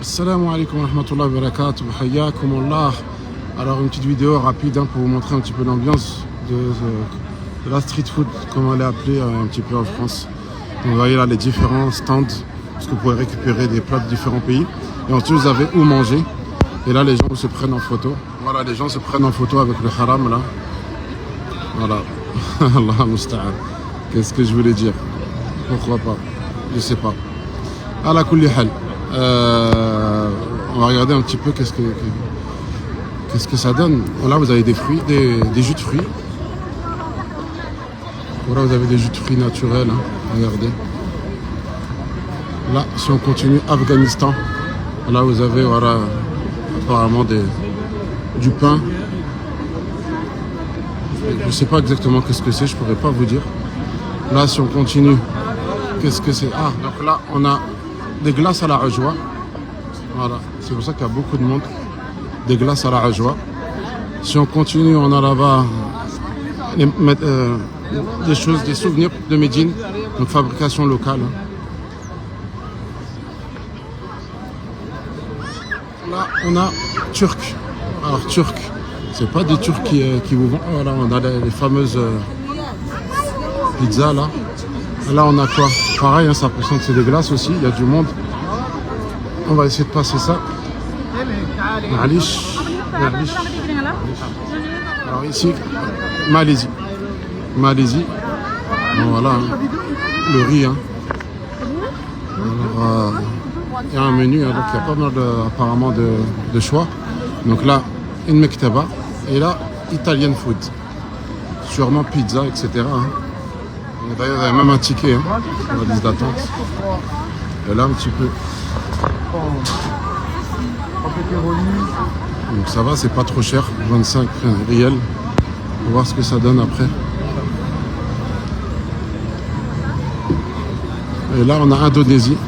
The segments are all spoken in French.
Assalamu alaikum wa rahmatullahi wa barakatuh. Hayyakumullah. Alors une petite vidéo rapide pour vous montrer un petit peu l'ambiance de la street food, comme elle est appelée un petit peu en France. Donc, vous voyez là les différents stands, parce que vous pouvez récupérer des plats de différents pays. Et ensuite vous avez où manger. Et là les gens se prennent en photo. Voilà, les gens se prennent en photo avec le haram là. Voilà. Allah musta'an. Qu'est-ce que je voulais dire? Pourquoi pas? Je sais pas. Ala kulli hal. On va regarder un petit peu qu'est-ce que ça donne. Là vous avez des fruits, des jus de fruits. Voilà, vous avez des jus de fruits naturels, hein. Regardez. Là, si on continue, Afghanistan. Là vous avez voilà, apparemment du pain. Je ne sais pas exactement qu'est-ce que c'est, je pourrais pas vous dire. Là, si on continue, qu'est-ce que c'est? Ah, donc là, on a des glaces à la ajwa. Voilà, c'est pour ça qu'il y a beaucoup de monde. Des glaces à la ajwa. Si on continue, on a là-bas des choses, des souvenirs de Médine, donc fabrication locale. Là, on a turc. Alors, turc, c'est pas des Turcs qui vous vendent. Voilà, on a les fameuses pizzas là. Là, on a quoi? Pareil, hein, ça représente c'est des glaces aussi. Il y a du monde. On va essayer de passer ça. Malish. Alors ici, Malaisie. Bon, voilà, hein. Le riz. Hein. Alors, il y a un menu, hein, donc il y a pas mal apparemment de choix. Donc là, une mektaba. Et là, Italian food. Sûrement pizza, etc. Hein. D'ailleurs, il y a même un ticket hein, sur la liste d'attente. Et là, un petit peu. Donc ça va, c'est pas trop cher. 25 riels. On va voir ce que ça donne après. Et là, on a Indonésie.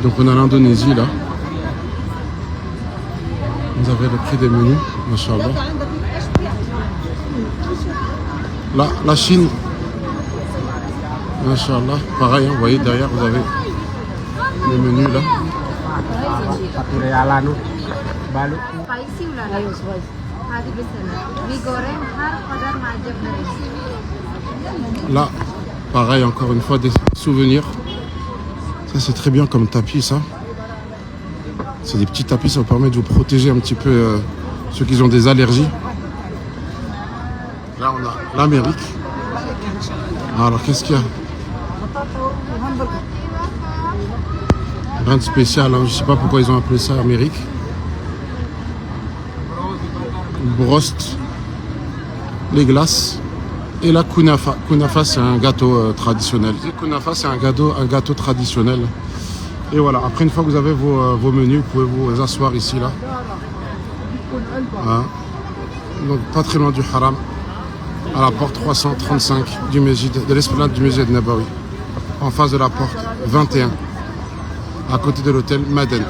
Donc on a l'Indonésie là. Vous avez le prix des menus. Machallah. Là, la Chine. Machallah, pareil, hein, vous voyez derrière vous avez les menus là. Là, pareil, encore une fois des souvenirs. Ça c'est très bien comme tapis ça. C'est des petits tapis, ça vous permet de vous protéger un petit peu ceux qui ont des allergies. Là on a l'Amérique. Alors qu'est-ce qu'il y a? Rien de spécial, hein. Je ne sais pas pourquoi ils ont appelé ça Amérique. Brost, les glaces et la kunafa. Kunafa c'est un gâteau traditionnel. Kunafa c'est un gâteau traditionnel. Et voilà, après une fois que vous avez vos menus, vous pouvez vous asseoir ici là. Hein. Donc pas très loin du haram. À la porte 335 du Mesjid, de l'esplanade du Mesjid Nabawi. En face de la porte 21, à côté de l'hôtel Maden.